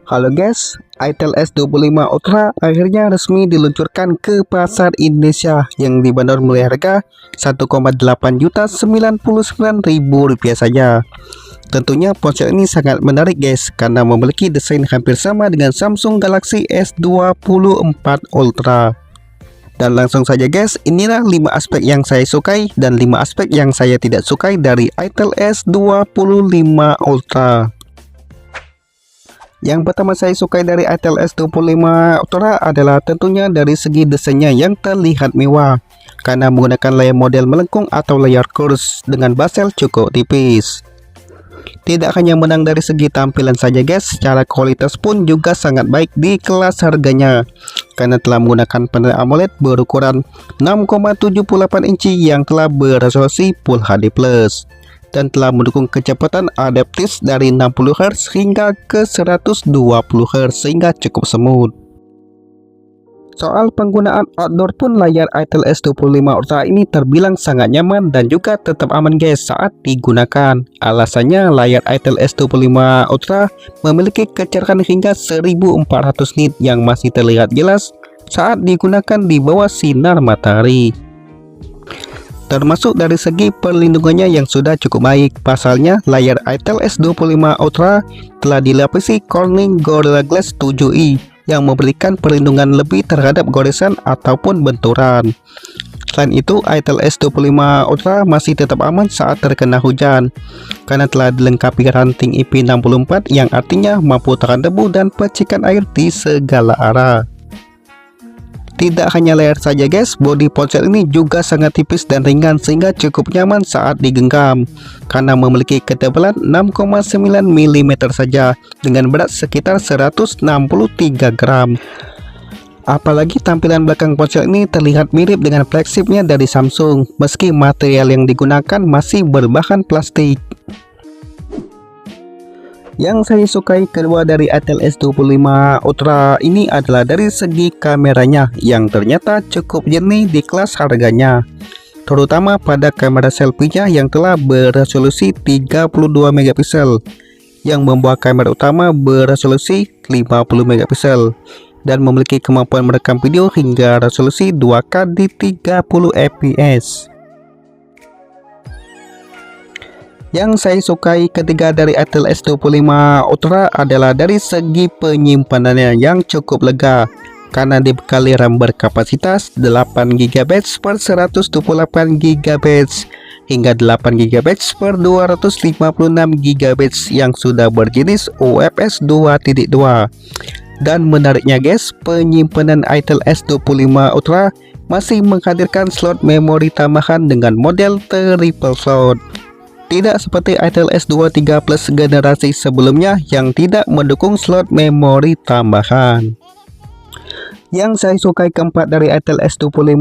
Halo guys, Itel S25 Ultra akhirnya resmi diluncurkan ke pasar Indonesia yang dibanderol mulai harga Rp1,8.099.000 saja. Tentunya ponsel ini sangat menarik guys karena memiliki desain hampir sama dengan Samsung Galaxy S24 Ultra. Dan langsung saja guys, inilah 5 aspek yang saya sukai dan 5 aspek yang saya tidak sukai dari Itel S25 Ultra. Yang pertama saya sukai dari Itel S25 Ultra adalah tentunya dari segi desainnya yang terlihat mewah karena menggunakan layar model melengkung atau layar kurs dengan bezel cukup tipis. Tidak hanya menang dari segi tampilan saja guys, secara kualitas pun juga sangat baik di kelas harganya karena telah menggunakan panel AMOLED berukuran 6,78 inci yang telah beresolusi Full HD+ dan telah mendukung kecepatan adaptif dari 60Hz hingga ke 120Hz sehingga cukup smooth. Soal penggunaan outdoor pun layar Itel S25 Ultra ini terbilang sangat nyaman dan juga tetap aman guys saat digunakan. Alasannya layar Itel S25 Ultra memiliki kecerahan hingga 1400 nit yang masih terlihat jelas saat digunakan di bawah sinar matahari. Termasuk dari segi perlindungannya yang sudah cukup baik. Pasalnya layar Itel S25 Ultra telah dilapisi Corning Gorilla Glass 7i yang memberikan perlindungan lebih terhadap goresan ataupun benturan. Selain itu, Itel S25 Ultra masih tetap aman saat terkena hujan karena telah dilengkapi ranting IP64 yang artinya mampu tahan debu dan percikan air di segala arah. Tidak hanya layar saja guys, bodi ponsel ini juga sangat tipis dan ringan sehingga cukup nyaman saat digenggam karena memiliki ketebalan 6,9 mm saja dengan berat sekitar 163 gram. Apalagi tampilan belakang ponsel ini terlihat mirip dengan flagshipnya dari Samsung meski material yang digunakan masih berbahan plastik. Yang saya sukai kedua dari Itel S25 Ultra ini adalah dari segi kameranya yang ternyata cukup jernih di kelas harganya, terutama pada kamera selfie-nya yang telah beresolusi 32 megapiksel yang membawa kamera utama beresolusi 50 megapiksel dan memiliki kemampuan merekam video hingga resolusi 2K di 30 fps. Yang saya sukai ketiga dari Itel S25 Ultra adalah dari segi penyimpanannya yang cukup lega karena dibekali RAM berkapasitas 8GB per 128GB hingga 8GB per 256GB yang sudah berjenis UFS 2.2. Dan menariknya guys, penyimpanan Itel S25 Ultra masih menghadirkan slot memori tambahan dengan model triple slot. Tidak seperti Itel S23 Plus generasi sebelumnya yang tidak mendukung slot memori tambahan. Yang saya sukai keempat dari Itel S25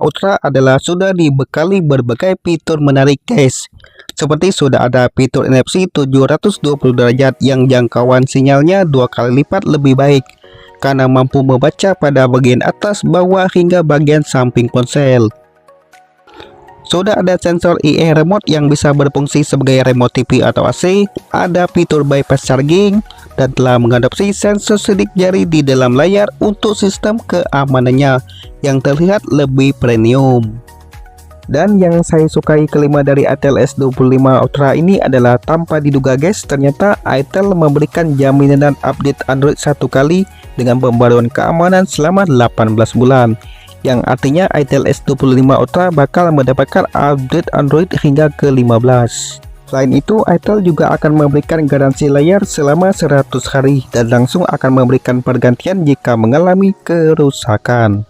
Ultra adalah sudah dibekali berbagai fitur menarik guys. Seperti sudah ada fitur NFC 720 derajat yang jangkauan sinyalnya 2 kali lipat lebih baik karena mampu membaca pada bagian atas, bawah hingga bagian samping ponsel. Sudah ada sensor IE remote yang bisa berfungsi sebagai remote TV atau AC, ada fitur bypass charging, dan telah mengadopsi sensor sidik jari di dalam layar untuk sistem keamanannya yang terlihat lebih premium. Dan yang saya sukai kelima dari Itel S25 Ultra ini adalah tanpa diduga guys, ternyata Itel memberikan jaminan dan update Android 1 kali dengan pembaruan keamanan selama 18 bulan. Yang artinya Itel S25 Ultra bakal mendapatkan update Android hingga ke-15. Selain itu, Itel juga akan memberikan garansi layar selama 100 hari dan langsung akan memberikan pergantian jika mengalami kerusakan.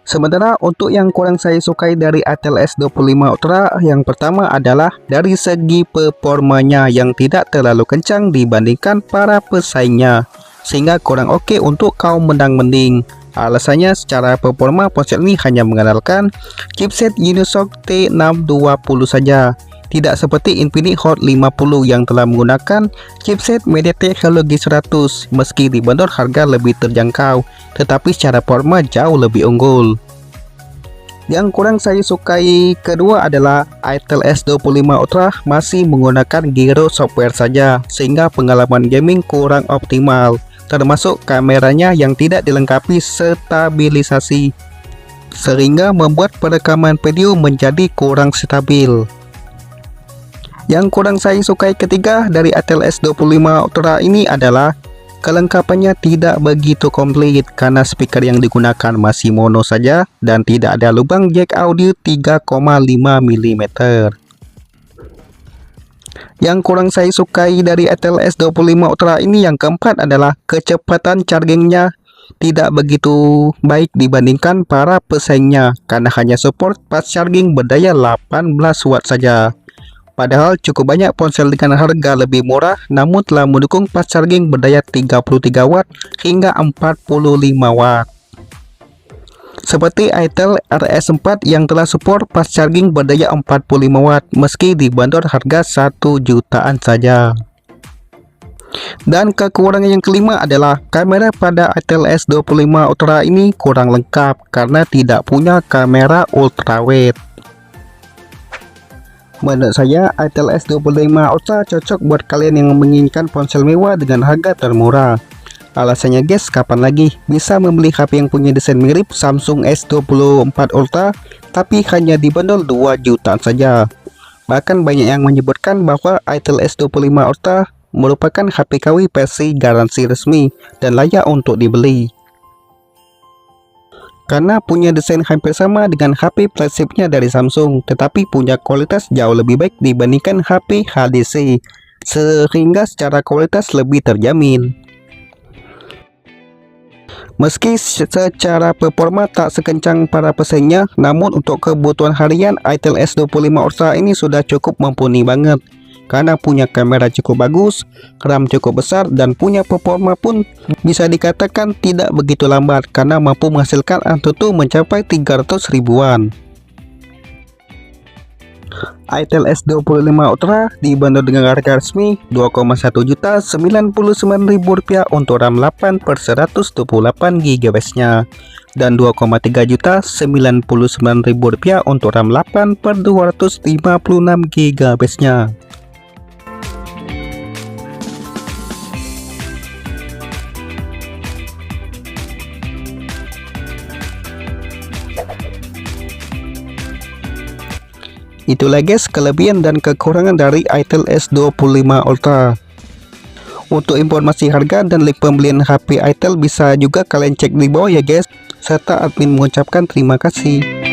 Sementara untuk yang kurang saya sukai dari Itel S25 Ultra, yang pertama adalah dari segi performanya yang tidak terlalu kencang dibandingkan para pesaingnya, sehingga kurang oke untuk kaum mendang-mending. Alasannya secara performa ponsel ini hanya mengandalkan chipset Unisoc T620 saja, tidak seperti Infinix Hot 50 yang telah menggunakan chipset MediaTek Helio G100 meski dibanderol harga lebih terjangkau, tetapi secara performa jauh lebih unggul. Yang kurang saya sukai kedua adalah Itel S25 Ultra masih menggunakan gyro software saja, sehingga pengalaman gaming kurang optimal, termasuk kameranya yang tidak dilengkapi stabilisasi, sehingga membuat perekaman video menjadi kurang stabil. Yang kurang saya sukai ketiga dari Itel S25 Ultra ini adalah kelengkapannya tidak begitu komplit karena speaker yang digunakan masih mono saja dan tidak ada lubang jack audio 3,5 mm. Yang kurang saya sukai dari Itel S25 Ultra ini yang keempat adalah kecepatan chargingnya tidak begitu baik dibandingkan para pesaingnya karena hanya support fast charging berdaya 18 watt saja. Padahal cukup banyak ponsel dengan harga lebih murah namun telah mendukung fast charging berdaya 33 watt hingga 45 watt. Seperti Itel RS4 yang telah support fast charging berdaya 45 watt meski dibanderol harga 1 jutaan saja. Dan kekurangan yang kelima adalah kamera pada Itel S25 Ultra ini kurang lengkap karena tidak punya kamera ultrawide. Menurut saya, Itel S25 Ultra cocok buat kalian yang menginginkan ponsel mewah dengan harga termurah. Alasannya guys, kapan lagi bisa membeli HP yang punya desain mirip Samsung S24 Ultra tapi hanya dibanderol 2 jutaan saja. Bahkan banyak yang menyebutkan bahwa Itel S25 Ultra merupakan HP KW versi garansi resmi dan layak untuk dibeli, karena punya desain hampir sama dengan HP flagshipnya dari Samsung, tetapi punya kualitas jauh lebih baik dibandingkan HP HTC, sehingga secara kualitas lebih terjamin. Meski secara performa tak sekencang para pesaingnya, namun untuk kebutuhan harian Itel S25 Ultra ini sudah cukup mumpuni banget. Karena punya kamera cukup bagus, RAM cukup besar, dan punya performa pun bisa dikatakan tidak begitu lambat karena mampu menghasilkan AnTuTu mencapai 300 ribuan. Itel S25 Ultra dibanderol dengan harga resmi Rp2,1.099.000 untuk RAM 8/128GB nya dan Rp2,3.099.000 untuk RAM 8/256GB nya. Itulah guys kelebihan dan kekurangan dari Itel S25 Ultra. Untuk informasi harga dan link pembelian HP Itel bisa juga kalian cek di bawah ya guys. Serta admin mengucapkan terima kasih.